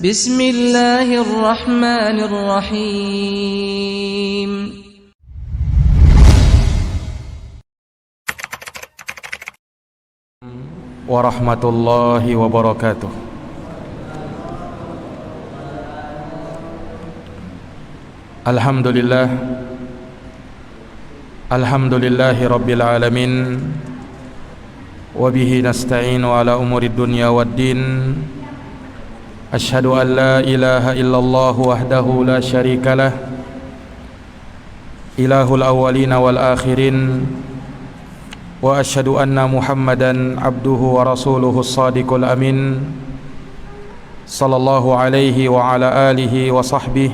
Bismillahirrahmanirrahim. Warahmatullahi wabarakatuh. Alhamdulillah, alhamdulillahi rabbil alamin, wabihi nasta'inu ala umuri dunya waddin. Ashhadu an la ilaha illallah wahdahu la syarikalah, ilahul awwalina wal akhirin. Wa ashhadu anna Muhammadan abduhu wa rasuluhu as-sadiqul amin, sallallahu alaihi wa ala alihi wa sahbihi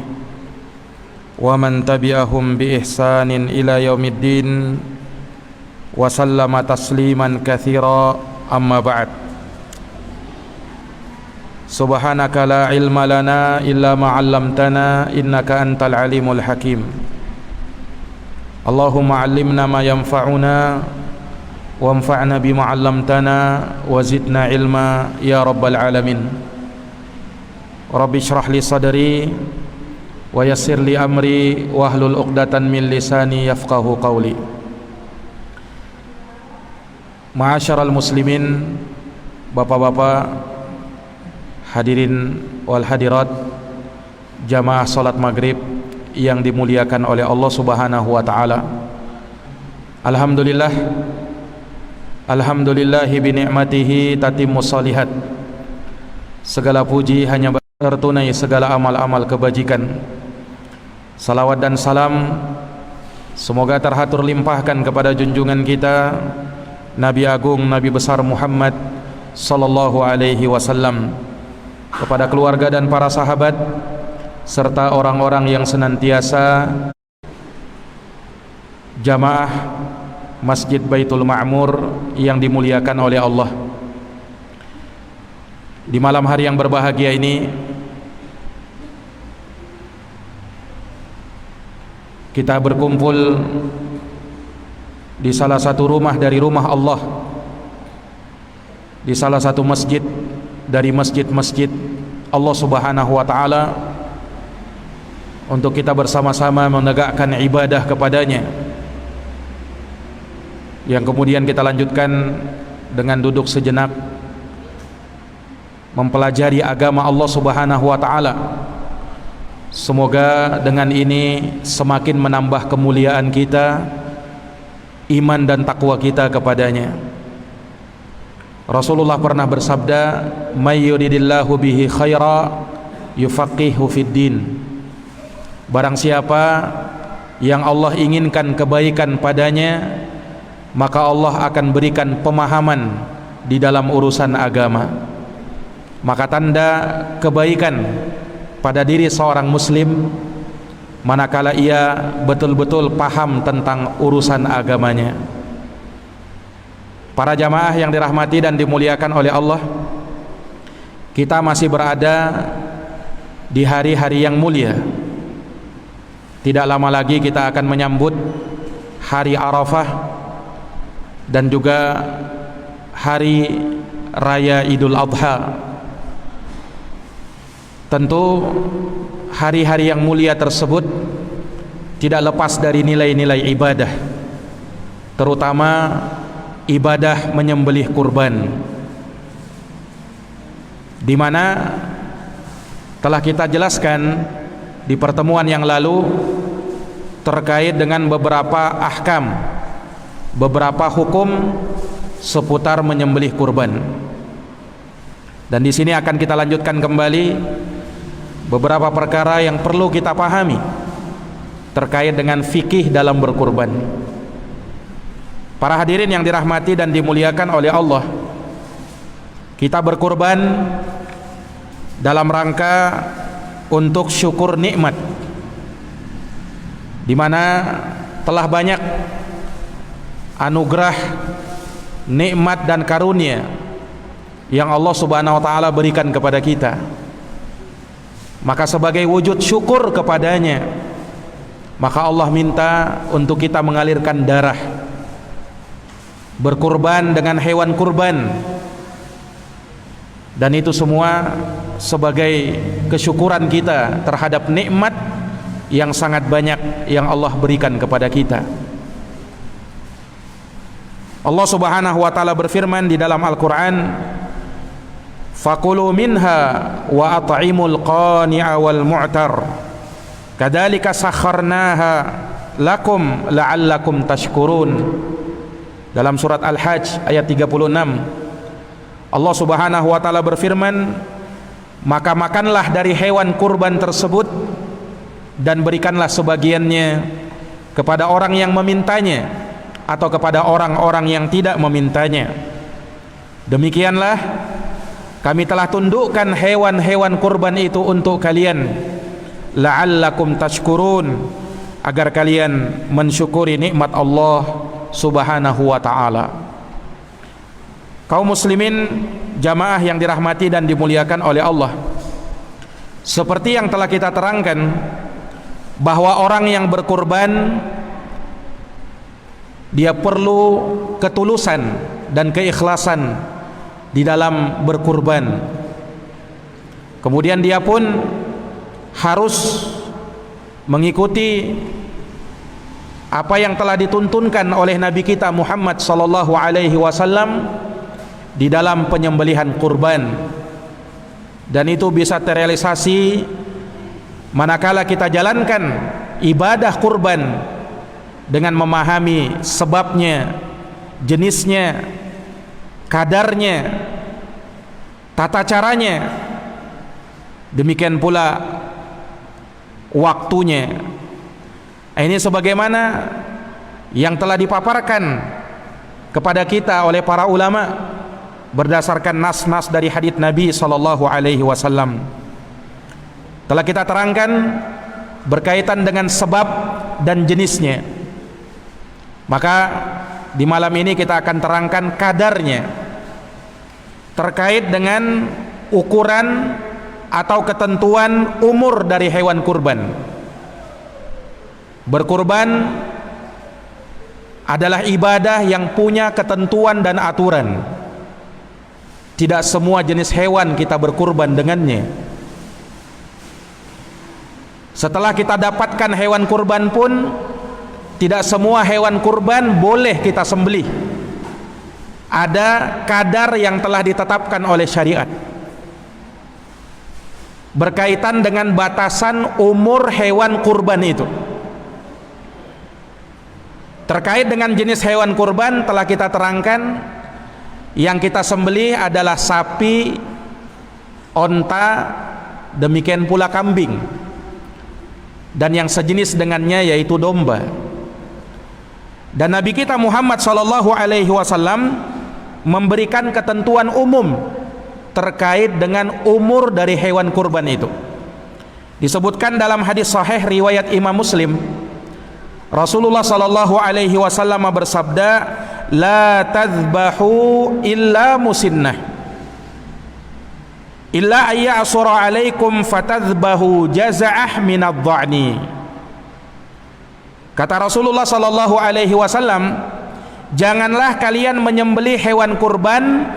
wa man tabi'ahum bi ihsanin ila yaumiddin wa sallama tasliman katsira, amma ba'd. Subhanaka la ilma lana illa ma 'allamtana innaka antal alimul hakim. Allahumma 'allimna ma yanfa'una wanfa'na bima 'allamtana wa zidna ilma ya rabbal alamin. Rabbi shrah li sadri wa yassir li amri wahlul 'uqdatan min lisani yafqahu qawli. Ma'asyaral muslimin, bapak-bapak, hadirin wal hadirat, jamaah salat maghrib yang dimuliakan oleh Allah Subhanahu wa taala. Alhamdulillah, alhamdulillahi bi ni'matihi tatimmus shalihat. Segala puji hanya tertunai segala amal-amal kebajikan. Salawat dan salam semoga terhatur limpahkan kepada junjungan kita Nabi Agung, Nabi besar Muhammad sallallahu alaihi wasallam, kepada keluarga dan para sahabat serta orang-orang yang senantiasa jamaah Masjid Baitul Ma'mur yang dimuliakan oleh Allah. Di malam hari yang berbahagia ini kita berkumpul di salah satu rumah dari rumah Allah, di salah satu masjid dari masjid-masjid Allah Subhanahu wa taala, untuk kita bersama-sama menegakkan ibadah kepadanya, yang kemudian kita lanjutkan dengan duduk sejenak mempelajari agama Allah Subhanahu wa taala. Semoga dengan ini semakin menambah kemuliaan kita, iman dan takwa kita kepadanya. Rasulullah pernah bersabda, "May yuridillahu bihi khaira yufaqihu fid din." Barang siapa yang Allah inginkan kebaikan padanya, maka Allah akan berikan pemahaman di dalam urusan agama. Maka tanda kebaikan pada diri seorang muslim manakala ia betul-betul paham tentang urusan agamanya. Para jamaah yang dirahmati dan dimuliakan oleh Allah, kita masih berada di hari-hari yang mulia. Tidak lama lagi kita akan menyambut hari Arafah dan juga hari raya Idul Adha. Tentu hari-hari yang mulia tersebut tidak lepas dari nilai-nilai ibadah, terutama ibadah menyembelih kurban, di mana telah kita jelaskan di pertemuan yang lalu terkait dengan beberapa ahkam, beberapa hukum seputar menyembelih kurban. Dan di sini akan kita lanjutkan kembali beberapa perkara yang perlu kita pahami terkait dengan fikih dalam berkurban. Para hadirin yang dirahmati dan dimuliakan oleh Allah, kita berkurban dalam rangka untuk syukur nikmat, di mana telah banyak anugerah, nikmat dan karunia yang Allah Subhanahu wa taala berikan kepada kita. Maka sebagai wujud syukur kepadanya, maka Allah minta untuk kita mengalirkan darah, berkurban dengan hewan kurban, Dan itu semua sebagai kesyukuran kita terhadap nikmat yang sangat banyak yang Allah berikan kepada kita. Allah Subhanahu wa taala berfirman di dalam Al-Qur'an, "Fakulu minha wa at'imul qani'a wal mu'tar. Kadzalika sakharnaha lakum la'allakum tashkurun." Dalam surat Al-Hajj ayat 36, Allah Subhanahu wa taala berfirman, "Maka makanlah dari hewan kurban tersebut dan berikanlah sebagiannya kepada orang yang memintanya atau kepada orang-orang yang tidak memintanya. Demikianlah kami telah tundukkan hewan-hewan kurban itu untuk kalian, la'allakum tashkurun, agar kalian mensyukuri nikmat Allah Subhanahu wa ta'ala." Kaum muslimin jamaah yang dirahmati dan dimuliakan oleh Allah, seperti yang telah kita terangkan, bahwa orang yang berkurban dia perlu ketulusan dan keikhlasan di dalam berkurban. Kemudian dia pun harus mengikuti apa yang telah dituntunkan oleh Nabi kita Muhammad sallallahu alaihi wasallam di dalam penyembelihan kurban. Dan itu bisa terrealisasi manakala kita jalankan ibadah kurban dengan memahami sebabnya, jenisnya, kadarnya, tata caranya, demikian pula waktunya. Ini sebagaimana yang telah dipaparkan kepada kita oleh para ulama berdasarkan nas-nas dari hadits Nabi sallallahu alaihi wasallam. Telah kita terangkan berkaitan dengan sebab dan jenisnya. Maka di malam ini kita akan terangkan kadarnya terkait dengan ukuran atau ketentuan umur dari hewan kurban. Berkurban adalah ibadah yang punya ketentuan dan aturan. Tidak semua jenis hewan kita berkurban dengannya. Setelah kita dapatkan hewan kurban pun, tidak semua hewan kurban boleh kita sembelih. Ada kadar yang telah ditetapkan oleh syariat berkaitan dengan batasan umur hewan kurban itu. Terkait dengan jenis hewan kurban telah kita terangkan, yang kita sembelih adalah sapi, onta, demikian pula kambing, dan yang sejenis dengannya yaitu domba. Dan Nabi kita Muhammad sallallahu alaihi wasallam memberikan ketentuan umum terkait dengan umur dari hewan kurban itu. Disebutkan dalam hadis sahih riwayat Imam Muslim, Rasulullah sallallahu alaihi wasallam bersabda, "La tadhbahu illa musinnah, illa ayyasura alaikum fatadhbahu jaza'ah minadh dha'ni." Kata Rasulullah sallallahu alaihi wasallam, janganlah kalian menyembelih hewan kurban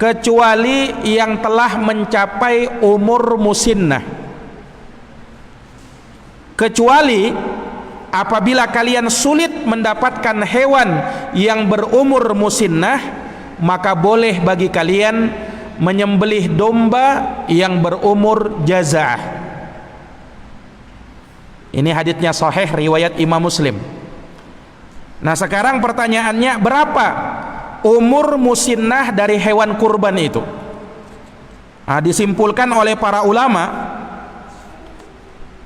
kecuali yang telah mencapai umur musinnah. Kecuali apabila kalian sulit mendapatkan hewan yang berumur musinnah, maka boleh bagi kalian menyembelih domba yang berumur jaza'ah. Ini haditsnya sahih riwayat Imam Muslim. Nah, sekarang pertanyaannya, berapa umur musinnah dari hewan kurban itu? Nah, disimpulkan oleh para ulama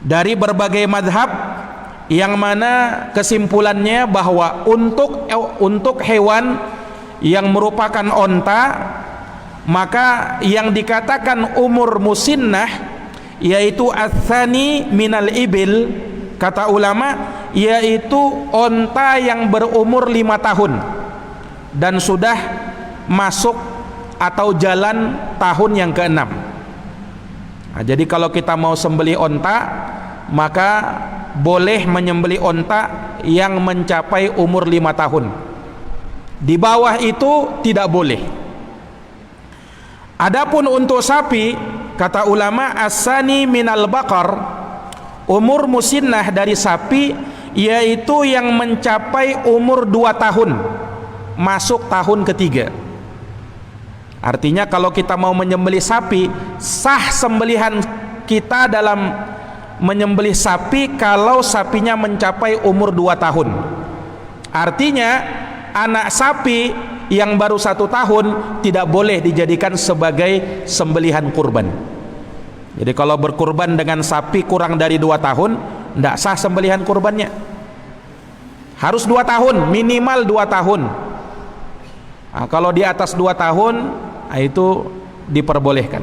dari berbagai madhab, yang mana kesimpulannya bahwa untuk hewan yang merupakan onta, maka yang dikatakan umur musinnah yaitu atsani minal ibil, kata ulama, yaitu onta yang berumur 5 tahun dan sudah masuk atau jalan tahun yang ke-6. Nah, jadi kalau kita mau sembelih onta, maka boleh menyembelih onta yang mencapai umur 5 tahun. Di bawah itu tidak boleh. Adapun untuk sapi, kata ulama, as-sani minal baqar, umur musinnah dari sapi yaitu yang mencapai umur 2 tahun masuk tahun ketiga. Artinya kalau kita mau menyembelih sapi, sah sembelihan kita dalam menyembelih sapi kalau sapinya mencapai umur 2 tahun. Artinya anak sapi yang baru 1 tahun tidak boleh dijadikan sebagai sembelihan kurban. Jadi kalau berkurban dengan sapi kurang dari 2 tahun, tidak sah sembelihan kurbannya. Harus 2 tahun, minimal 2 tahun. Nah, kalau di atas 2 tahun, nah itu diperbolehkan.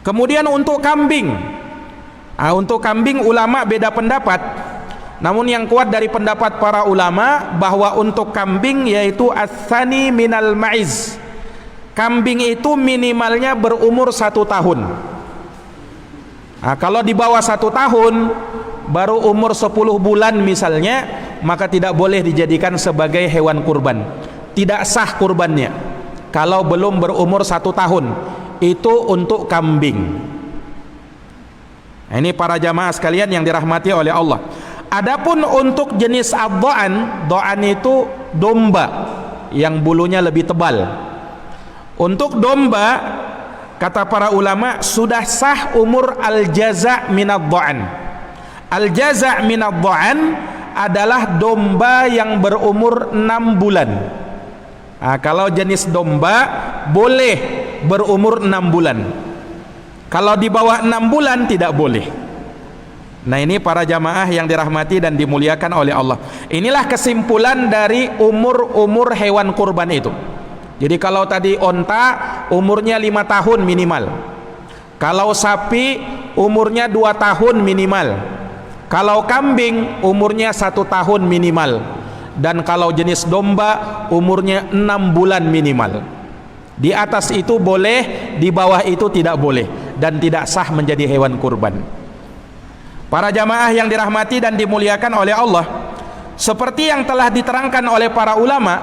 Kemudian untuk kambing, nah untuk kambing ulama beda pendapat. Namun yang kuat dari pendapat para ulama bahwa untuk kambing yaitu as-sani minal ma'iz. Kambing itu minimalnya berumur 1 tahun. Nah, kalau di bawah 1 tahun, baru umur 10 bulan misalnya, maka tidak boleh dijadikan sebagai hewan kurban. Tidak sah kurbannya kalau belum berumur 1 tahun. Itu untuk kambing. Nah, ini para jamaah sekalian yang dirahmati oleh Allah. Adapun untuk jenis ad-dha'an, dha'an itu domba yang bulunya lebih tebal. Untuk domba, kata para ulama, sudah sah umur al-jaza' minad dha'an. Al-jaza' minad dha'an adalah domba yang berumur 6 bulan. Nah, kalau jenis domba boleh berumur 6 bulan. Kalau di bawah 6 bulan tidak boleh. Nah, ini para jamaah yang dirahmati dan dimuliakan oleh Allah. Inilah kesimpulan dari umur-umur hewan kurban itu. Jadi kalau tadi onta umurnya 5 tahun minimal. Kalau sapi umurnya 2 tahun minimal. Kalau kambing umurnya 1 tahun minimal. Dan kalau jenis domba umurnya 6 bulan minimal. Di atas itu boleh, di bawah itu tidak boleh dan tidak sah menjadi hewan kurban. Para jamaah yang dirahmati dan dimuliakan oleh Allah, seperti yang telah diterangkan oleh para ulama,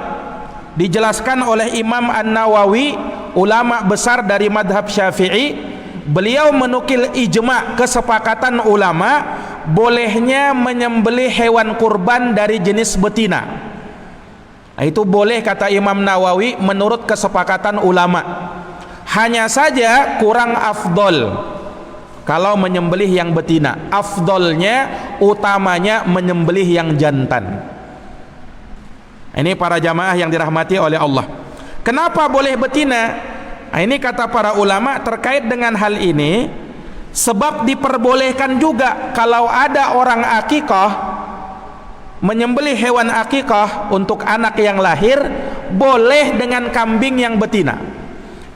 dijelaskan oleh Imam An-Nawawi, ulama besar dari madhab Syafi'i, beliau menukil ijma' kesepakatan ulama bolehnya menyembelih hewan kurban dari jenis betina. Itu boleh, kata Imam Nawawi, menurut kesepakatan ulama. Hanya saja kurang afdol kalau menyembelih yang betina. Afdolnya, utamanya menyembelih yang jantan. Ini para jamaah yang dirahmati oleh Allah. Kenapa boleh betina? Nah, ini kata para ulama terkait dengan hal ini, sebab diperbolehkan juga kalau ada orang akikah menyembelih hewan akikah untuk anak yang lahir, boleh dengan kambing yang betina.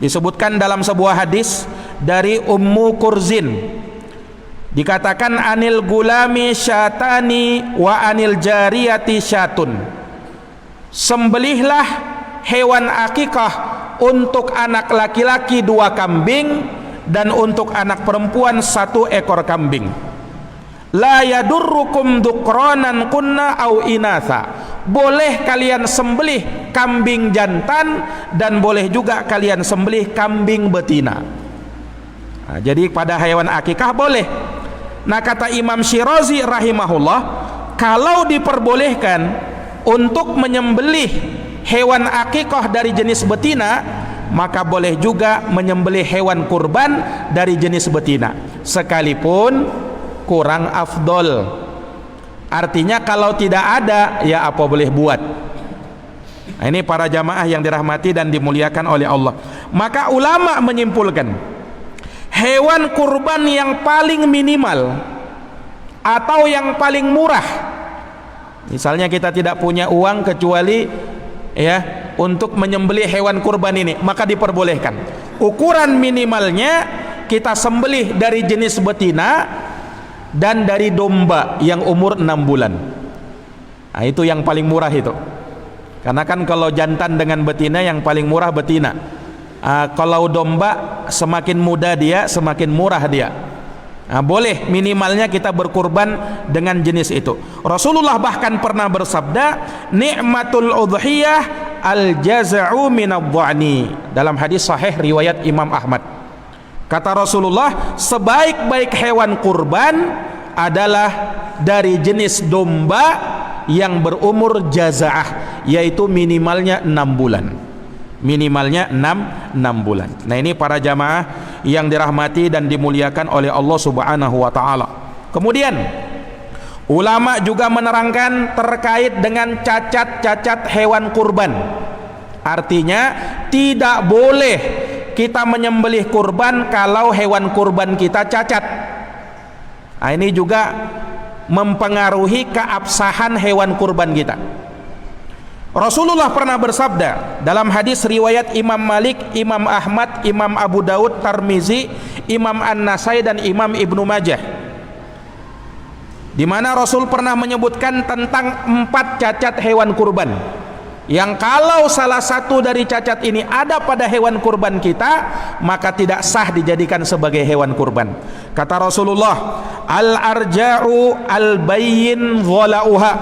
Disebutkan dalam sebuah hadis dari Ummu Kurzin, dikatakan anil gulami syatani wa anil jariyati syatun. Sembelihlah hewan akikah untuk anak laki-laki 2 kambing dan untuk anak perempuan 1 ekor kambing. La yadurrukum dukranan kunna au inatha. Boleh kalian sembelih kambing jantan dan boleh juga kalian sembelih kambing betina. Nah, jadi pada hewan akikah boleh. Nah, kata Imam Syirazi rahimahullah, kalau diperbolehkan untuk menyembelih hewan akikah dari jenis betina, maka boleh juga menyembelih hewan kurban dari jenis betina, sekalipun kurang afdol. Artinya kalau tidak ada, ya apa boleh buat. Nah, ini para jamaah yang dirahmati dan dimuliakan oleh Allah. Maka ulama menyimpulkan, hewan kurban yang paling minimal atau yang paling murah, misalnya kita tidak punya uang kecuali ya untuk menyembelih hewan kurban ini, maka diperbolehkan. Ukuran minimalnya kita sembelih dari jenis betina dan dari domba yang umur 6 bulan. Nah, itu yang paling murah itu. Karena kan kalau jantan dengan betina yang paling murah betina. Kalau domba semakin muda dia semakin murah dia. Boleh minimalnya kita berkurban dengan jenis itu. Rasulullah bahkan pernah bersabda, nikmatul udhiyah al-jaz'u minadh-dha'ni. Dalam hadis sahih riwayat Imam Ahmad, kata Rasulullah, sebaik-baik hewan kurban adalah dari jenis domba yang berumur jaza'ah, yaitu minimalnya 6 bulan. Minimalnya 6 bulan. Nah, ini para jamaah yang dirahmati dan dimuliakan oleh Allah Subhanahu wa taala. Kemudian ulama juga menerangkan terkait dengan cacat-cacat hewan kurban. Artinya tidak boleh kita menyembelih kurban kalau hewan kurban kita cacat. Nah, ini juga mempengaruhi keabsahan hewan kurban kita. Rasulullah pernah bersabda dalam hadis riwayat Imam Malik, Imam Ahmad, Imam Abu Daud, Tirmizi, Imam An-Nasai dan Imam Ibnu Majah, di mana Rasul pernah menyebutkan tentang 4 cacat hewan kurban, yang kalau salah satu dari cacat ini ada pada hewan kurban kita, maka tidak sah dijadikan sebagai hewan kurban. Kata Rasulullah, al-arja'u al-bayyin dhala'uha.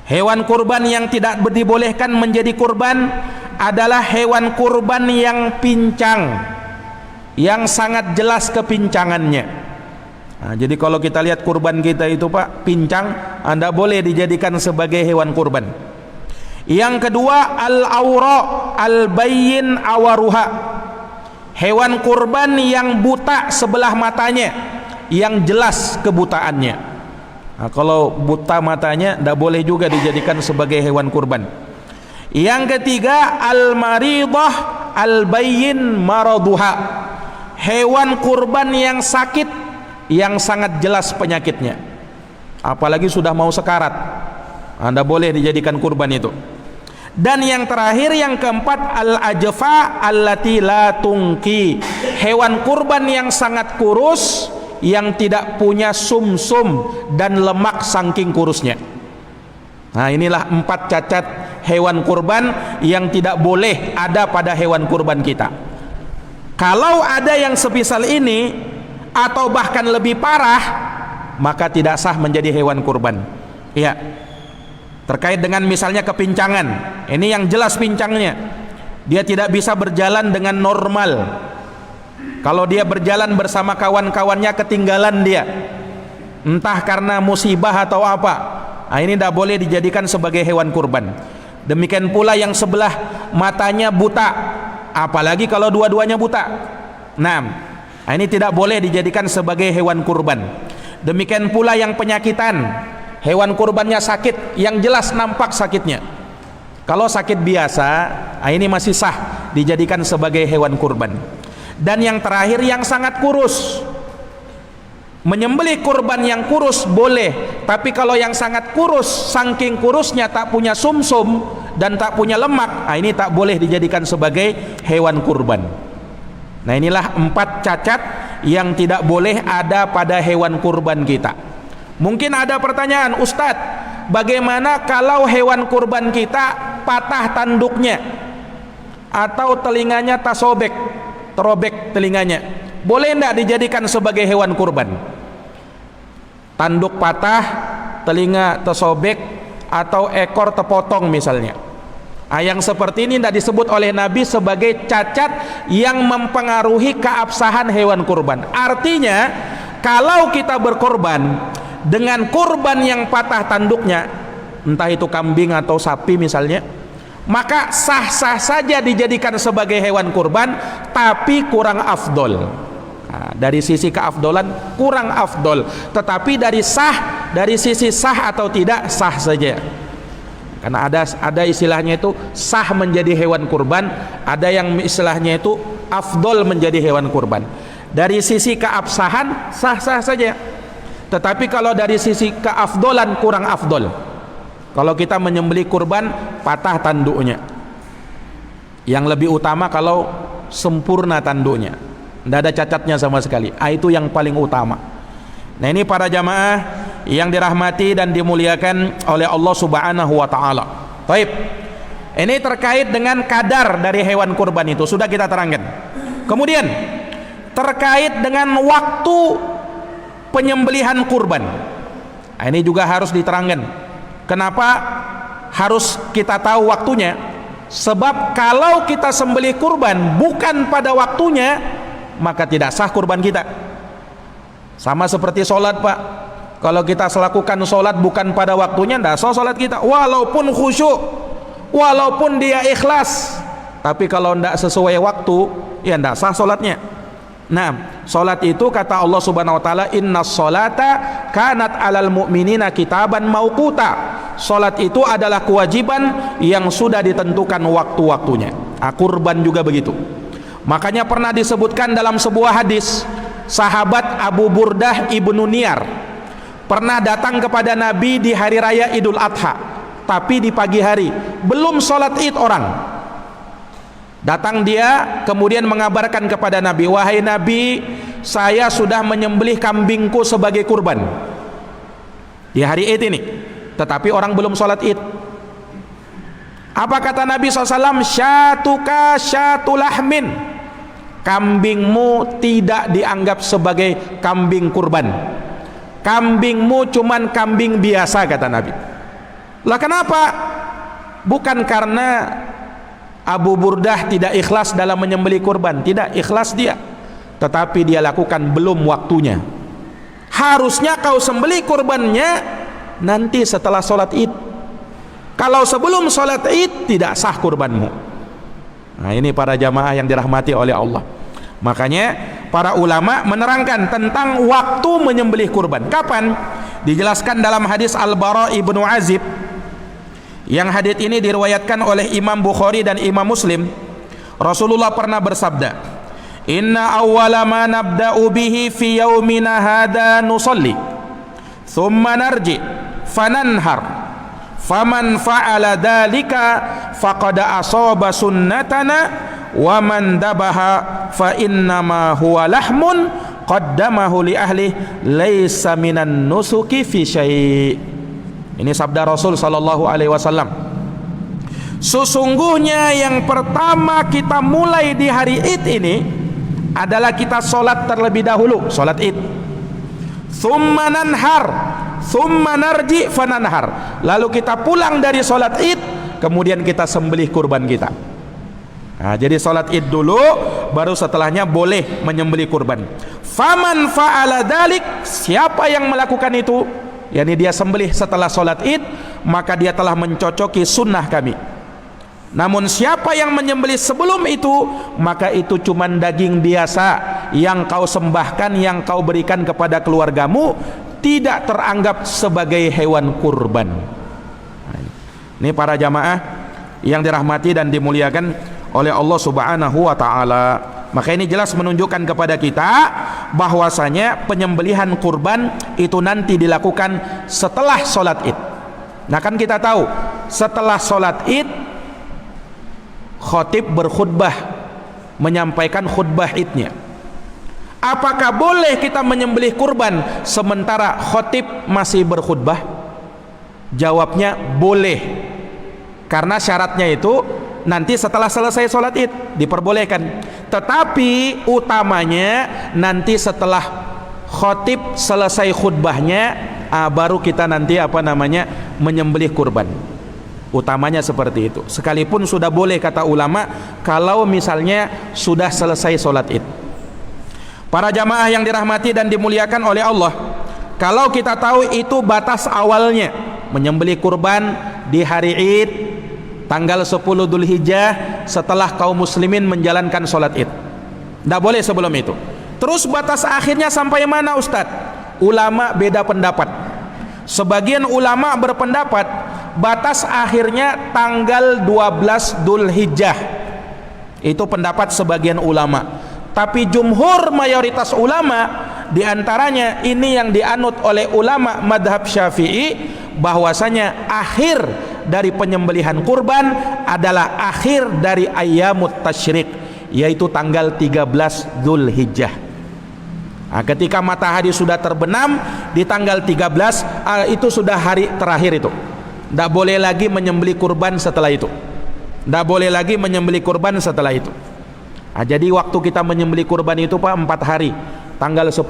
Hewan kurban yang tidak dibolehkan menjadi kurban adalah hewan kurban yang pincang, yang sangat jelas kepincangannya. Nah, jadi kalau kita lihat kurban kita itu Pak pincang, Anda boleh dijadikan sebagai hewan kurban. Yang kedua, al-awra al-bayyin awaruha. Hewan kurban yang buta sebelah matanya, yang jelas kebutaannya. Nah, kalau buta matanya tidak boleh juga dijadikan sebagai hewan kurban. Yang ketiga, al-maridah al-bayyin maraduha. Hewan kurban yang sakit, yang sangat jelas penyakitnya, apalagi sudah mau sekarat, Anda boleh dijadikan kurban itu. Dan yang terakhir, yang keempat, al-ajfa allati la tungki. Hewan kurban yang sangat kurus, yang tidak punya sumsum dan lemak saking kurusnya. Nah, inilah 4 cacat hewan kurban yang tidak boleh ada pada hewan kurban kita. Kalau ada yang semisal ini atau bahkan lebih parah, maka tidak sah menjadi hewan kurban. Ya, terkait dengan misalnya kepincangan, ini yang jelas pincangnya, dia tidak bisa berjalan dengan normal. Kalau dia berjalan bersama kawan-kawannya ketinggalan dia, entah karena musibah atau apa, nah, ini tidak boleh dijadikan sebagai hewan kurban. Demikian pula yang sebelah matanya buta, apalagi kalau dua-duanya buta. Nah, ini tidak boleh dijadikan sebagai hewan kurban. Demikian pula yang penyakitan, hewan kurbannya sakit, yang jelas nampak sakitnya. Kalau sakit biasa, ini masih sah dijadikan sebagai hewan kurban. Dan yang terakhir, yang sangat kurus. Menyembelih kurban yang kurus boleh, tapi kalau yang sangat kurus, saking kurusnya tak punya sumsum dan tak punya lemak, ini tak boleh dijadikan sebagai hewan kurban. Nah, inilah 4 cacat yang tidak boleh ada pada hewan kurban kita. Mungkin ada pertanyaan, Ustadz, bagaimana kalau hewan kurban kita patah tanduknya atau telinganya terobek telinganya, boleh tidak dijadikan sebagai hewan kurban? Tanduk patah, telinga tersobek, atau ekor terpotong misalnya. Yang seperti ini tidak disebut oleh Nabi sebagai cacat yang mempengaruhi keabsahan hewan kurban. Artinya, kalau kita berkorban dengan kurban yang patah tanduknya, entah itu kambing atau sapi misalnya, maka sah-sah saja dijadikan sebagai hewan kurban, tapi kurang afdol. Nah, dari sisi keafdolan kurang afdol, tetapi dari sisi sah atau tidak, sah saja. Karena ada istilahnya itu sah menjadi hewan kurban, ada yang istilahnya itu afdol menjadi hewan kurban. Dari sisi keabsahan sah-sah saja, tetapi kalau dari sisi keafdolan kurang afdol. Kalau kita menyembelih kurban patah tanduknya, yang lebih utama kalau sempurna tanduknya, tidak ada cacatnya sama sekali, itu yang paling utama. Nah, ini para jamaah yang dirahmati dan dimuliakan oleh Allah Subhanahu wa taala. Baik. Ini terkait dengan kadar dari hewan kurban itu sudah kita terangkan. Kemudian terkait dengan waktu penyembelihan kurban. Nah, ini juga harus diterangkan. Kenapa harus kita tahu waktunya? Sebab kalau kita sembelih kurban bukan pada waktunya, maka tidak sah kurban kita. Sama seperti sholat, Pak. Kalau kita melakukan sholat bukan pada waktunya, tidak sah sholat kita, walaupun khusyuk, walaupun dia ikhlas. Tapi kalau tidak sesuai waktu, ya tidak sah sholatnya. Nah, sholat itu kata Allah Subhanahu Wa Taala, inna sholata kanat alal mu'minina kitaban mauquta. Sholat itu adalah kewajiban yang sudah ditentukan waktu-waktunya. Kurban juga begitu. Makanya pernah disebutkan dalam sebuah hadis, sahabat Abu Burdah ibnu Niyar pernah datang kepada Nabi di hari raya Idul Adha, tapi di pagi hari, belum sholat id orang. Datang dia kemudian mengabarkan kepada Nabi, wahai Nabi, saya sudah menyembelih kambingku sebagai kurban di hari id ini, tetapi orang belum sholat id. Apa kata Nabi SAW? Syatuka syatulahmin, kambingmu tidak dianggap sebagai kambing kurban, kambingmu cuman kambing biasa, kata Nabi. Lah kenapa? Bukan karena Abu Burdah tidak ikhlas dalam menyembelih kurban, tidak ikhlas dia, tetapi dia lakukan belum waktunya. Harusnya kau sembelih kurbannya nanti setelah sholat id. Kalau sebelum sholat id tidak sah kurbanmu. Nah, ini para jamaah yang dirahmati oleh Allah. Makanya para ulama menerangkan tentang waktu menyembelih kurban. Kapan? Dijelaskan dalam hadis Al-Bara ibnu Azib, yang hadits ini diriwayatkan oleh Imam Bukhari dan Imam Muslim. Rasulullah pernah bersabda, inna awwala ma nabda'u bihi fi yaumina hadha nusalli thumma narji fananhar faman fa'ala dhalika faqad asaba sunnatana wa man dabaha fa innama huwa lahmun qaddamahu li ahli laysa minan nusuki fi syai'. Ini sabda Rasul sallallahu alaihi wasallam. Sesungguhnya yang pertama kita mulai di hari id ini adalah kita sholat terlebih dahulu, sholat id. Thumma nanhar, thumma narji fananhar. Lalu kita pulang dari sholat id, kemudian kita sembelih kurban kita. Nah, jadi sholat id dulu, baru setelahnya boleh menyembelih kurban. Faman fa'ala dalik, siapa yang melakukan itu, yakni dia sembelih setelah sholat id, maka dia telah mencocoki sunnah kami. Namun siapa yang menyembelih sebelum itu, maka itu cuma daging biasa yang kau sembahkan, yang kau berikan kepada keluargamu, tidak teranggap sebagai hewan kurban. Ini para jamaah yang dirahmati dan dimuliakan oleh Allah Subhanahu wa Ta'ala. Maka ini jelas menunjukkan kepada kita bahwasanya penyembelihan kurban itu nanti dilakukan setelah sholat id. Nah, kan kita tahu setelah sholat id khatib berkhutbah, menyampaikan khutbah idnya. Apakah boleh kita menyembelih kurban sementara khatib masih berkhutbah? Jawabnya boleh, karena syaratnya itu nanti setelah selesai sholat id diperbolehkan. Tetapi utamanya nanti setelah khatib selesai khutbahnya, baru kita nanti menyembelih kurban. Utamanya seperti itu. Sekalipun sudah boleh kata ulama kalau misalnya sudah selesai sholat id. Para jamaah yang dirahmati dan dimuliakan oleh Allah, kalau kita tahu itu batas awalnya menyembelih kurban di hari id, tanggal 10 Dzulhijjah, setelah kaum muslimin menjalankan sholat id. Tidak boleh sebelum itu. Terus batas akhirnya sampai mana, Ustadz? Ulama beda pendapat. Sebagian ulama berpendapat batas akhirnya tanggal 12 Dzulhijjah. Itu pendapat sebagian ulama. Tapi jumhur mayoritas ulama, diantaranya ini yang dianut oleh ulama madhab Syafi'i, bahwasanya akhir dari penyembelihan kurban adalah akhir dari ayyamut tasyrik, yaitu tanggal 13 Dzulhijjah. Nah, ketika matahari sudah terbenam di tanggal 13, itu sudah hari terakhir itu. Tidak boleh lagi menyembelih kurban setelah itu. Tidak boleh lagi menyembelih kurban setelah itu. Nah, jadi waktu kita menyembelih kurban itu Pak 4 hari. Tanggal 10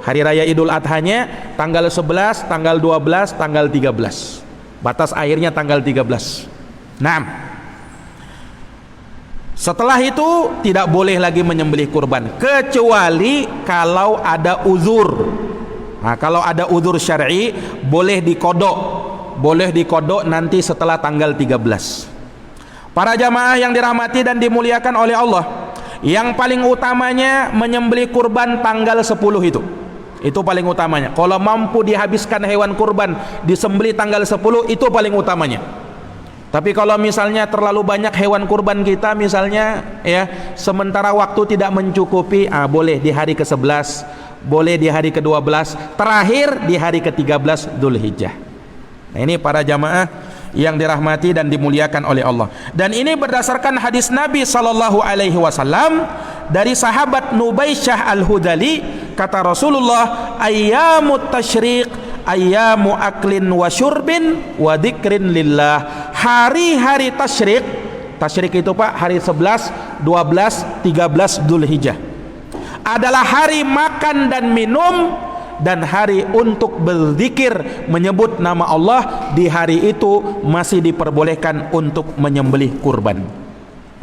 hari raya Idul Adhanya, tanggal 11, tanggal 12, tanggal 13. Batas akhirnya tanggal 13. Naam. Setelah itu tidak boleh lagi menyembelih kurban kecuali kalau ada uzur. Nah, kalau ada uzur syar'i boleh dikodok. Boleh dikodok nanti setelah tanggal 13. Para jamaah yang dirahmati dan dimuliakan oleh Allah, yang paling utamanya menyembelih kurban tanggal 10 itu. Itu paling utamanya. Kalau mampu dihabiskan hewan kurban disembelih tanggal 10 itu paling utamanya. Tapi kalau misalnya terlalu banyak hewan kurban kita misalnya ya, sementara waktu tidak mencukupi, boleh di hari ke-11, boleh di hari ke-12, terakhir di hari ke-13 Dzulhijjah. Nah, ini para jamaah yang dirahmati dan dimuliakan oleh Allah. Dan ini berdasarkan hadis Nabi sallallahu alaihi wasallam dari sahabat Nubaisyah Al-Hudali, kata Rasulullah, ayyamut tasyriq ayyamu aklin wa syurbin wa dzikrin lillah. Hari-hari tasyrik, tasyrik itu Pak, hari 11, 12, 13 Dzulhijjah adalah hari makan dan minum dan hari untuk berzikir menyebut nama Allah. Di hari itu masih diperbolehkan untuk menyembelih kurban.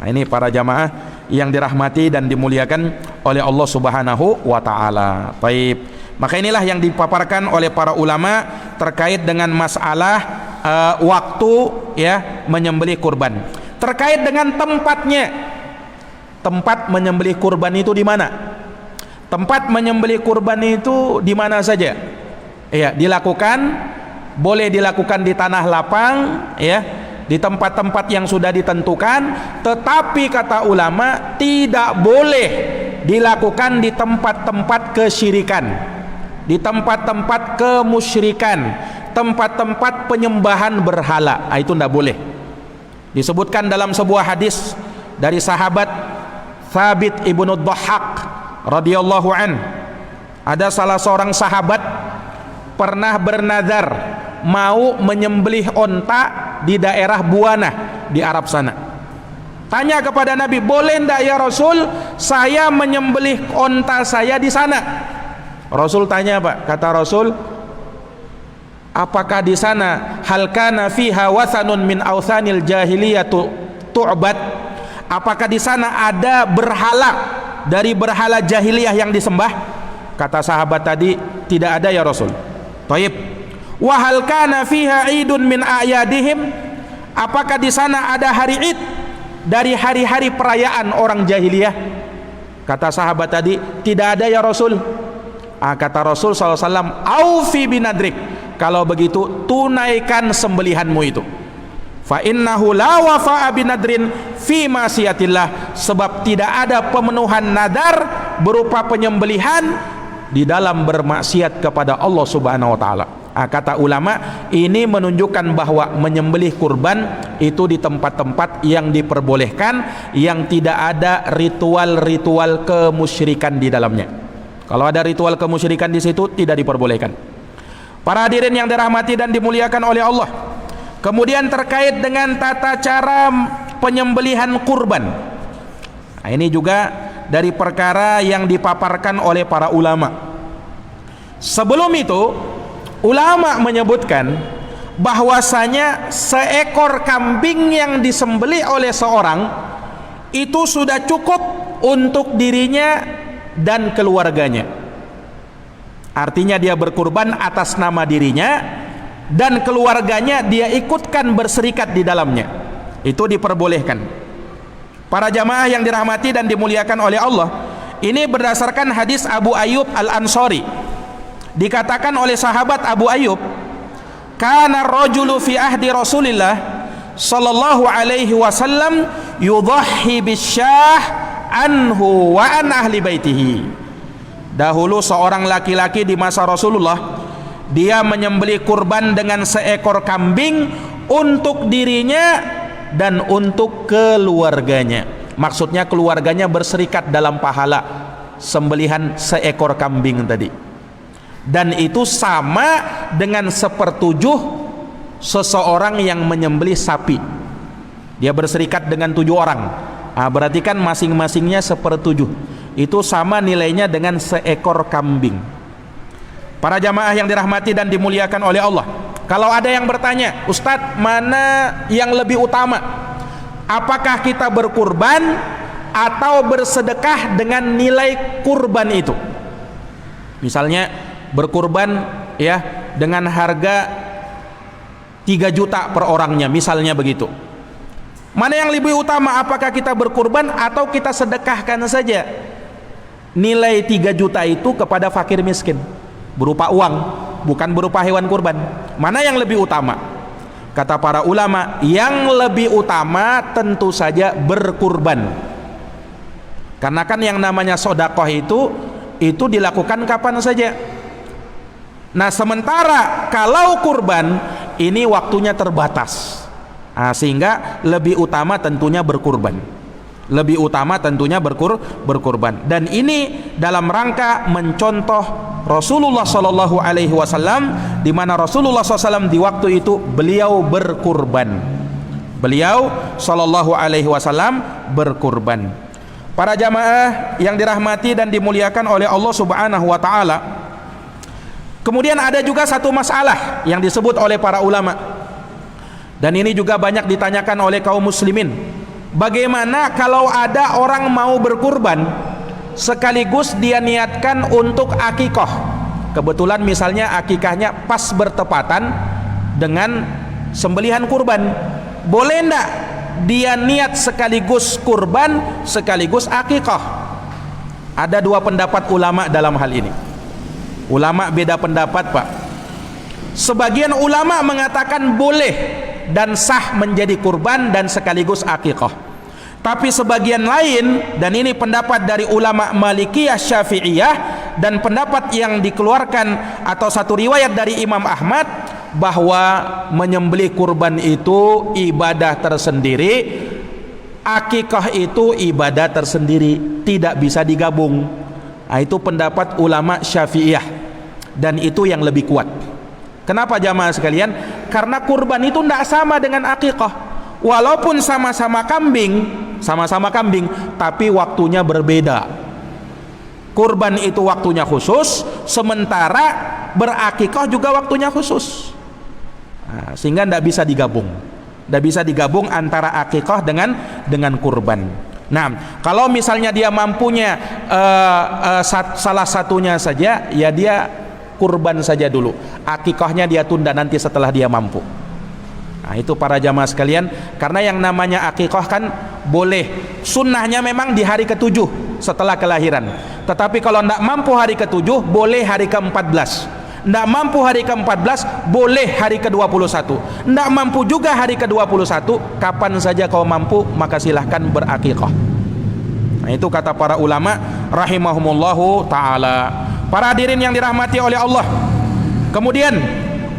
Nah, ini para jamaah yang dirahmati dan dimuliakan oleh Allah Subhanahu wa taala. Baik. Maka inilah yang dipaparkan oleh para ulama terkait dengan masalah waktu ya menyembelih kurban. Terkait dengan tempatnya. Tempat menyembelih kurban itu di mana? Tempat menyembelih kurban itu di mana saja? Ya, boleh dilakukan di tanah lapang ya, di tempat-tempat yang sudah ditentukan, tetapi kata ulama tidak boleh dilakukan di tempat-tempat kesyirikan, di tempat-tempat kemusyrikan, tempat-tempat penyembahan berhala. Itu tidak boleh. Disebutkan dalam sebuah hadis dari sahabat Thabit ibnu Dhahhak radhiyallahu an, ada salah seorang sahabat pernah bernazar mau menyembelih onta di daerah Buana di Arab sana. Tanya kepada Nabi, boleh ndak ya Rasul saya menyembelih onta saya di sana? Rasul tanya, Pak, kata Rasul, apakah di sana hal kana fiha wathanun min awthanil jahiliyah tu'bad? Apakah di sana ada berhala dari berhala jahiliyah yang disembah? Kata sahabat tadi, tidak ada ya Rasul. Taib. Wa hal kana fiha idun min a'yadihim? Apakah di sana ada hari Id dari hari-hari perayaan orang jahiliyah? Kata sahabat tadi, tidak ada ya Rasul. Kata Rasul SAW, aufi binadrik, kalau begitu tunaikan sembelihanmu itu. Fa innahu la wafa'a binadrin fi ma'siyatillah, sebab tidak ada pemenuhan nadar berupa penyembelihan di dalam bermaksiat kepada Allah Subhanahu wa taala. Kata ulama, ini menunjukkan bahwa menyembelih kurban itu di tempat-tempat yang diperbolehkan, yang tidak ada ritual-ritual kemusyrikan di dalamnya. Kalau ada ritual kemusyrikan di situ tidak diperbolehkan. Para hadirin yang dirahmati dan dimuliakan oleh Allah, kemudian terkait dengan tata cara penyembelihan kurban. Nah, ini juga dari perkara yang dipaparkan oleh para ulama. Sebelum itu, ulama menyebutkan bahwasanya seekor kambing yang disembelih oleh seorang itu sudah cukup untuk dirinya dan keluarganya. Artinya dia berkurban atas nama dirinya dan keluarganya dia ikutkan berserikat di dalamnya. Itu diperbolehkan. Para jamaah yang dirahmati dan dimuliakan oleh Allah, ini berdasarkan hadis Abu Ayyub Al-Ansari. Dikatakan oleh sahabat Abu Ayyub, kana rajulu fi ahdi Rasulillah sallallahu alaihi wasallam yudhhi bisyah anhu wa an ahli baitihi. Dahulu seorang laki-laki di masa Rasulullah, dia menyembelih kurban dengan seekor kambing untuk dirinya dan untuk keluarganya. Maksudnya keluarganya berserikat dalam pahala sembelihan seekor kambing tadi. Dan itu sama dengan 1/7 seseorang yang menyembelih sapi. Dia berserikat dengan 7 orang. Berarti kan masing-masingnya 1/7. Itu sama nilainya dengan seekor kambing. Para jamaah yang dirahmati dan dimuliakan oleh Allah, kalau ada yang bertanya, Ustadz, mana yang lebih utama? Apakah kita berkurban atau bersedekah dengan nilai kurban itu? Misalnya berkurban ya dengan harga 3 juta per orangnya, misalnya begitu. Mana yang lebih utama? Apakah kita berkurban atau kita sedekahkan saja nilai 3 juta itu kepada fakir miskin berupa uang, bukan berupa hewan kurban? Mana yang lebih utama? Kata para ulama, yang lebih utama tentu saja berkurban. Karena kan yang namanya sedekah itu dilakukan kapan saja. Nah, sementara kalau kurban ini waktunya terbatas. Nah, sehingga lebih utama tentunya berkurban. Lebih utama tentunya berkurban. Dan ini dalam rangka mencontoh Rasulullah Shallallahu Alaihi Wasallam, di mana Rasulullah SAW di waktu itu beliau berkurban. Beliau Shallallahu Alaihi Wasallam berkurban. Para jamaah yang dirahmati dan dimuliakan oleh Allah Subhanahu Wa Taala. Kemudian ada juga satu masalah yang disebut oleh para ulama, dan ini juga banyak ditanyakan oleh kaum muslimin. Bagaimana kalau ada orang mau berkurban sekaligus dia niatkan untuk akikah? Kebetulan misalnya akikahnya pas bertepatan dengan sembelihan kurban. Boleh enggak dia niat sekaligus kurban sekaligus akikah? Ada 2 pendapat ulama dalam hal ini. Ulama beda pendapat, Pak. Sebagian ulama mengatakan boleh dan sah menjadi kurban dan sekaligus akikah. Tapi sebagian lain, dan ini pendapat dari ulama Malikiyah, Syafi'iyah, dan pendapat yang dikeluarkan atau satu riwayat dari Imam Ahmad, bahwa menyembelih kurban itu ibadah tersendiri, akikah itu ibadah tersendiri, tidak bisa digabung. Nah, itu pendapat ulama Syafi'iyah, dan itu yang lebih kuat. Kenapa jamaah sekalian? Karena kurban itu tidak sama dengan akikah. Walaupun sama-sama kambing, tapi waktunya berbeda. Kurban itu waktunya khusus, sementara berakikah juga waktunya khusus. Nah, sehingga tidak bisa digabung. Tidak bisa digabung antara akikah dengan kurban. Nah, kalau misalnya dia mampunya salah satunya saja, ya dia kurban saja dulu, akikahnya dia tunda nanti setelah dia mampu. Nah, itu para jamaah sekalian, karena yang namanya akikah kan boleh, sunnahnya memang di hari ke-7 setelah kelahiran. Tetapi kalau tidak mampu hari ke-7, boleh hari ke-14. Tidak mampu hari ke-14, boleh hari ke-21. Tidak mampu juga hari ke-21, kapan saja kau mampu maka silahkan berakikah. Nah, itu kata para ulama rahimahumullahu ta'ala. Para hadirin yang dirahmati oleh Allah, kemudian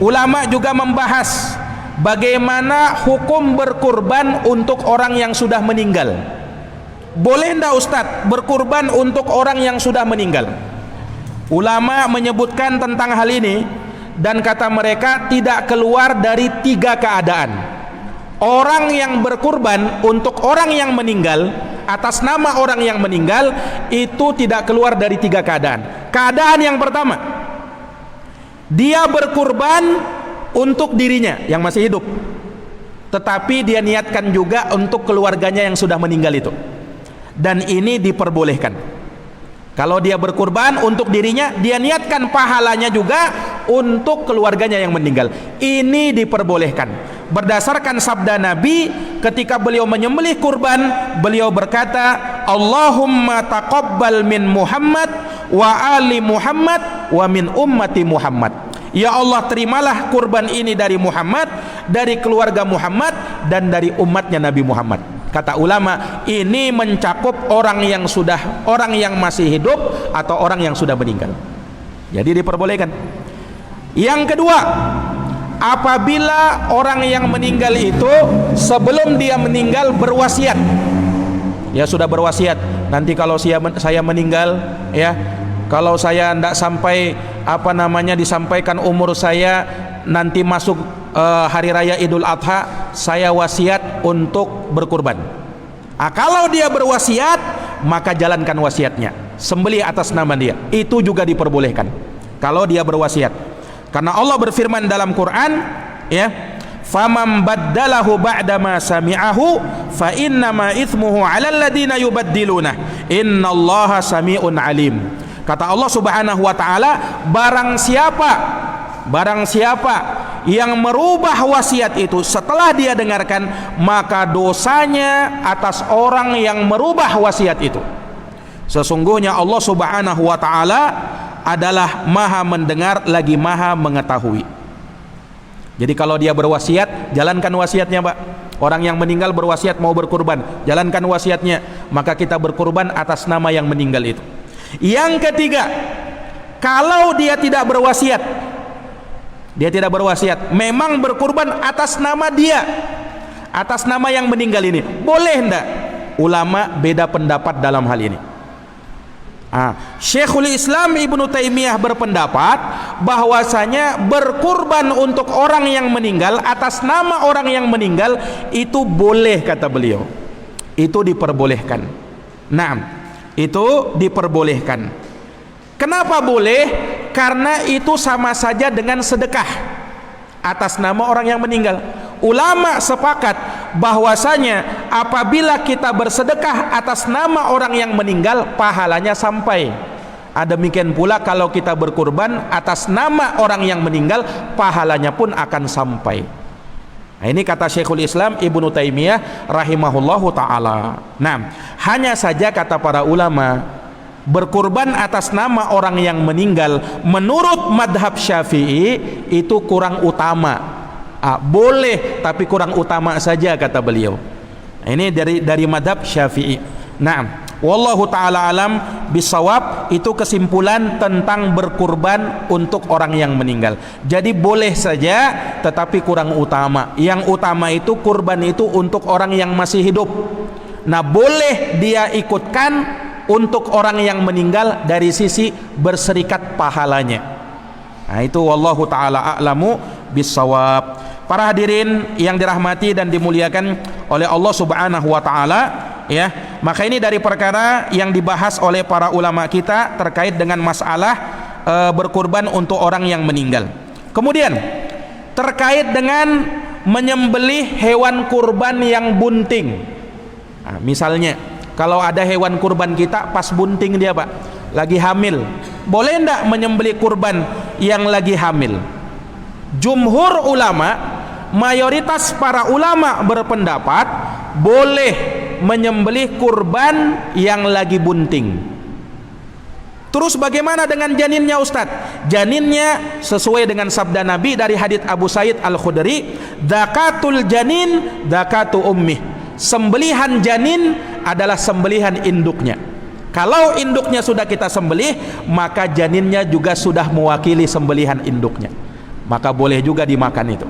ulama juga membahas bagaimana hukum berkurban untuk orang yang sudah meninggal. Boleh enggak Ustadz berkurban untuk orang yang sudah meninggal? Ulama menyebutkan tentang hal ini, dan kata mereka tidak keluar dari 3 keadaan. Orang yang berkurban untuk orang yang meninggal atas nama orang yang meninggal itu tidak keluar dari 3 keadaan. Keadaan yang pertama, dia berkurban untuk dirinya yang masih hidup, tetapi dia niatkan juga untuk keluarganya yang sudah meninggal itu, dan ini diperbolehkan. Kalau dia berkurban untuk dirinya, dia niatkan pahalanya juga untuk keluarganya yang meninggal. Ini diperbolehkan. Berdasarkan sabda Nabi ketika beliau menyembelih kurban, beliau berkata, Allahumma taqabbal min Muhammad wa ali Muhammad wa min ummati Muhammad. Ya Allah, terimalah kurban ini dari Muhammad, dari keluarga Muhammad, dan dari umatnya Nabi Muhammad. Kata ulama, ini mencakup orang yang masih hidup atau orang yang sudah meninggal. Jadi diperbolehkan. Yang kedua, apabila orang yang meninggal itu sebelum dia meninggal berwasiat, ya sudah berwasiat, nanti kalau saya meninggal, ya kalau saya tidak sampai disampaikan umur saya, nanti masuk hari raya Idul Adha, saya wasiat untuk berkurban. Kalau dia berwasiat, maka jalankan wasiatnya, sembelih atas nama dia. Itu juga diperbolehkan kalau dia berwasiat. Karena Allah berfirman dalam Quran, ya, faman baddalahu ba'da ma sami'ahu fa innama itsmuhu 'alal ladzina yubaddiluna innallaha sami'un 'alim. Kata Allah Subhanahu wa taala, barang siapa yang merubah wasiat itu setelah dia dengarkan, maka dosanya atas orang yang merubah wasiat itu. Sesungguhnya Allah Subhanahu wa taala adalah Maha mendengar lagi Maha mengetahui. Jadi kalau dia berwasiat, jalankan wasiatnya, Pak. Orang yang meninggal berwasiat mau berkurban, jalankan wasiatnya, maka kita berkurban atas nama yang meninggal itu. Yang ketiga, kalau dia tidak berwasiat, memang berkurban atas nama dia, atas nama yang meninggal ini, boleh enggak? Ulama beda pendapat dalam hal ini. Syekhul Islam Ibnu Taimiyah berpendapat bahwasanya berkurban untuk orang yang meninggal atas nama orang yang meninggal itu boleh, kata beliau. Itu diperbolehkan. Nah, itu diperbolehkan. Kenapa boleh? Karena itu sama saja dengan sedekah atas nama orang yang meninggal. Ulama sepakat bahwasanya apabila kita bersedekah atas nama orang yang meninggal, pahalanya sampai. Demikian pula kalau kita berkurban atas nama orang yang meninggal, pahalanya pun akan sampai. Nah, ini kata Syekhul Islam Ibnu Taimiyah rahimahullahu taala. Nah, hanya saja kata para ulama, berkurban atas nama orang yang meninggal menurut madhab Syafi'i itu kurang utama. Boleh tapi kurang utama saja, kata beliau. Ini dari madhab Syafi'i. Nah, wallahu taala alam bisawab. Itu kesimpulan tentang berkurban untuk orang yang meninggal. Jadi boleh saja tetapi kurang utama. Yang utama itu kurban itu untuk orang yang masih hidup. Nah, boleh dia ikutkan untuk orang yang meninggal dari sisi berserikat pahalanya. Nah, itu wallahu taala a'lamu bisawab. Para hadirin yang dirahmati dan dimuliakan oleh Allah Subhanahu wa taala, ya. Maka ini dari perkara yang dibahas oleh para ulama kita terkait dengan masalah berkurban untuk orang yang meninggal. Kemudian terkait dengan menyembelih hewan kurban yang bunting. Nah, misalnya kalau ada hewan kurban kita pas bunting dia, Pak, lagi hamil, boleh enggak menyembelih kurban yang lagi hamil? Jumhur ulama, mayoritas para ulama berpendapat boleh menyembelih kurban yang lagi bunting. Terus bagaimana dengan janinnya, Ustadz? Janinnya sesuai dengan sabda Nabi dari hadits Abu Sa'id Al-Khudri, zakatul janin zakatu ummih. Sembelihan janin adalah sembelihan induknya. Kalau induknya sudah kita sembelih, maka janinnya juga sudah mewakili sembelihan induknya, maka boleh juga dimakan itu.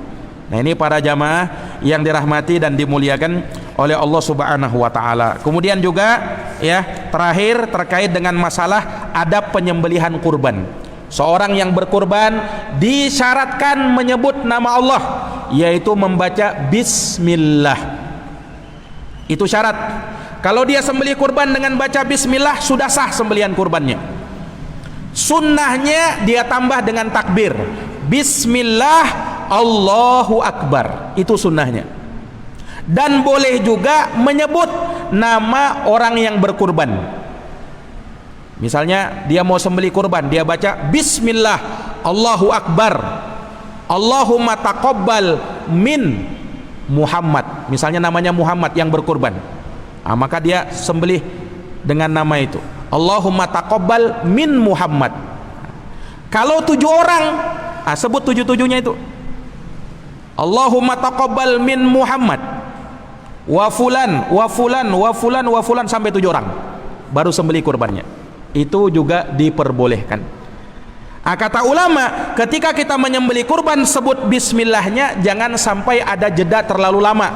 Nah, ini para jamaah yang dirahmati dan dimuliakan oleh Allah Subhanahu wa taala. Kemudian juga, ya, terakhir terkait dengan masalah adab penyembelihan kurban. Seorang yang berkurban disyaratkan menyebut nama Allah, yaitu membaca bismillah. Itu syarat. Kalau dia sembelih kurban dengan baca bismillah, sudah sah sembelihan kurbannya. Sunnahnya dia tambah dengan takbir, bismillah Allahu Akbar. Itu sunnahnya. Dan boleh juga menyebut nama orang yang berkurban. Misalnya dia mau sembelih kurban, dia baca bismillah Allahu Akbar, Allahumma taqabbal min Muhammad. Misalnya namanya Muhammad yang berkurban, maka dia sembelih dengan nama itu, Allahumma taqabbal min Muhammad. Kalau 7 orang, sebut 7-7-nya itu, Allahumma taqabbal min Muhammad wa fulan wa fulan wa fulan wa fulan, sampai 7 orang baru sembelih kurbannya. Itu juga diperbolehkan. Kata ulama, ketika kita menyembelih kurban, sebut bismillahnya jangan sampai ada jeda terlalu lama.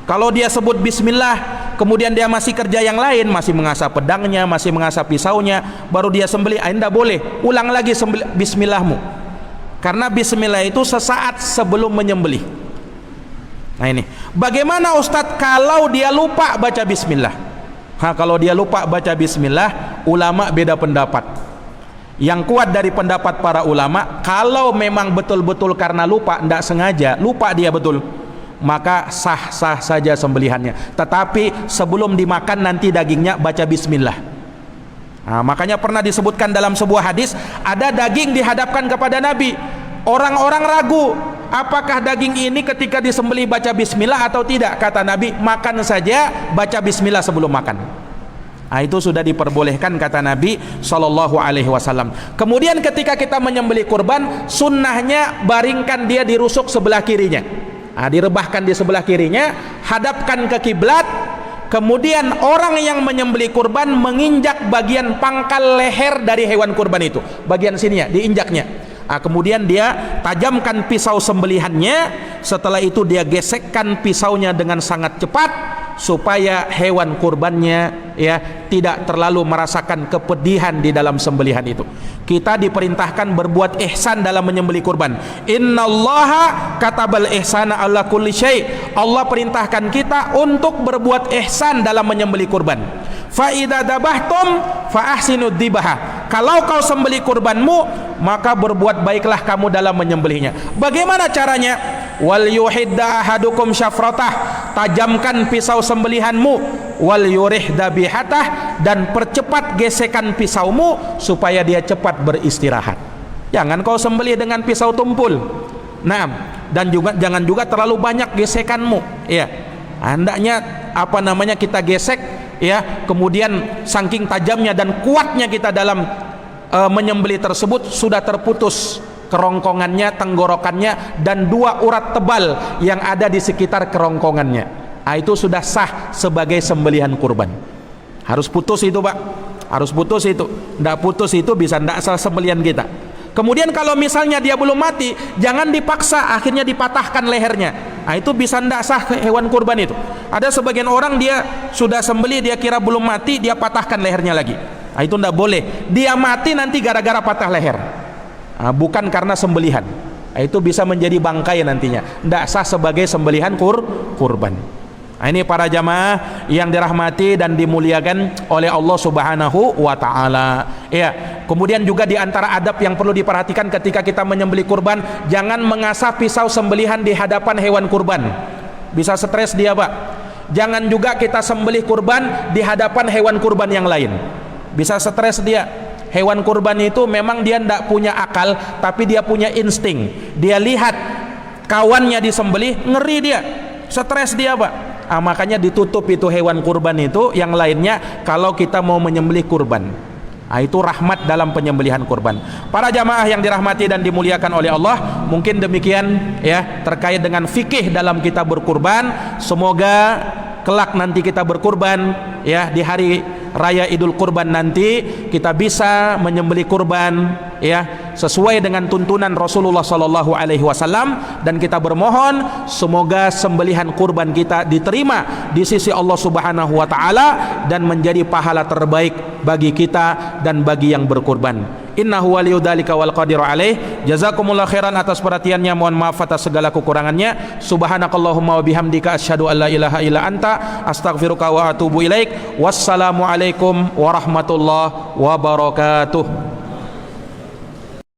Kalau dia sebut bismillah, kemudian dia masih kerja yang lain, masih mengasah pedangnya, masih mengasah pisaunya, baru dia sembelih, tidak boleh. Ulang lagi bismillahmu, karena bismillah itu sesaat sebelum menyembelih. Nah, ini bagaimana Ustadz kalau dia lupa baca bismillah? Kalau dia lupa baca bismillah, ulama beda pendapat. Yang kuat dari pendapat para ulama, kalau memang betul-betul karena lupa, tidak sengaja, lupa dia betul, maka sah-sah saja sembelihannya. Tetapi sebelum dimakan nanti dagingnya baca bismillah. Nah, makanya pernah disebutkan dalam sebuah hadis, ada daging dihadapkan kepada Nabi. Orang-orang ragu, apakah daging ini ketika disembelih baca bismillah atau tidak? Kata Nabi, makan saja, baca bismillah sebelum makan. Nah, itu sudah diperbolehkan kata Nabi Shallallahu Alaihi Wasallam. Kemudian ketika kita menyembelih kurban, sunnahnya baringkan dia dirusuk sebelah kirinya. Nah, direbahkan di sebelah kirinya, hadapkan ke kiblat. Kemudian orang yang menyembelih kurban menginjak bagian pangkal leher dari hewan kurban itu, bagian sininya diinjaknya. Nah, kemudian dia tajamkan pisau sembelihannya. Setelah itu dia gesekkan pisaunya dengan sangat cepat supaya hewan kurbannya tidak terlalu merasakan kepedihan di dalam sembelihan itu. Kita diperintahkan berbuat ihsan dalam menyembelih kurban. Innallaha katabal ihsana ala kulli syai. Allah perintahkan kita untuk berbuat ihsan dalam menyembelih kurban. Fa idza dabahtum fa ahsinud dzibaha. Kalau kau sembelih kurbanmu, maka berbuat baiklah kamu dalam menyembelihnya. Bagaimana caranya? Wal yuhidda ahadukum syafratah. Tajamkan pisau sembelihanmu, wal yurih dabihatah, dan percepat gesekan pisaumu supaya dia cepat beristirahat. Jangan kau sembelih dengan pisau tumpul. Nah, dan juga jangan juga terlalu banyak gesekanmu. Ya, hendaknya kita gesek, kemudian saking tajamnya dan kuatnya kita dalam menyembelih tersebut sudah terputus kerongkongannya, tenggorokannya, dan 2 urat tebal yang ada di sekitar kerongkongannya. Nah, itu sudah sah sebagai sembelihan kurban. Harus putus itu, Pak. Harus putus itu. Tidak putus itu bisa tidak sah sembelihan kita. Kemudian kalau misalnya dia belum mati, jangan dipaksa akhirnya dipatahkan lehernya. Nah, itu bisa tidak sah hewan kurban itu. Ada sebagian orang dia sudah sembelih, dia kira belum mati, dia patahkan lehernya lagi. Nah, itu tidak boleh. Dia mati nanti gara-gara patah leher. Nah, bukan karena sembelihan. Nah, itu bisa menjadi bangkai nantinya. Tidak sah sebagai sembelihan kurban. Nah, ini para jamaah yang dirahmati dan dimuliakan oleh Allah Subhanahu wa taala. Ya, kemudian juga di antara adab yang perlu diperhatikan ketika kita menyembelih kurban, jangan mengasah pisau sembelihan di hadapan hewan kurban. Bisa stres dia, Pak. Jangan juga kita sembelih kurban di hadapan hewan kurban yang lain. Bisa stres dia. Hewan kurban itu memang dia tidak punya akal, tapi dia punya insting. Dia lihat kawannya disembelih, ngeri dia, stres dia, Pak. Nah, makanya ditutup itu hewan kurban itu, yang lainnya kalau kita mau menyembelih kurban. Nah, itu rahmat dalam penyembelihan kurban. Para jamaah yang dirahmati dan dimuliakan oleh Allah, mungkin demikian terkait dengan fikih dalam kita berkurban. Semoga kelak nanti kita berkurban di hari raya Idul Kurban nanti kita bisa menyembelih kurban sesuai dengan tuntunan Rasulullah sallallahu alaihi wasallam, dan kita bermohon semoga sembelihan kurban kita diterima di sisi Allah Subhanahu wa taala dan menjadi pahala terbaik bagi kita dan bagi yang berkurban. Innahu waliyyu dzalika wal qadiru alaih. Jazakumullah khairan atas perhatiannya, mohon maaf atas segala kekurangannya. Subhanakallahumma wa bihamdika asyhadu an la ilaha illa anta astaghfiruka wa atubu ilaik. Wassalamu alaikum warahmatullahi wabarakatuh.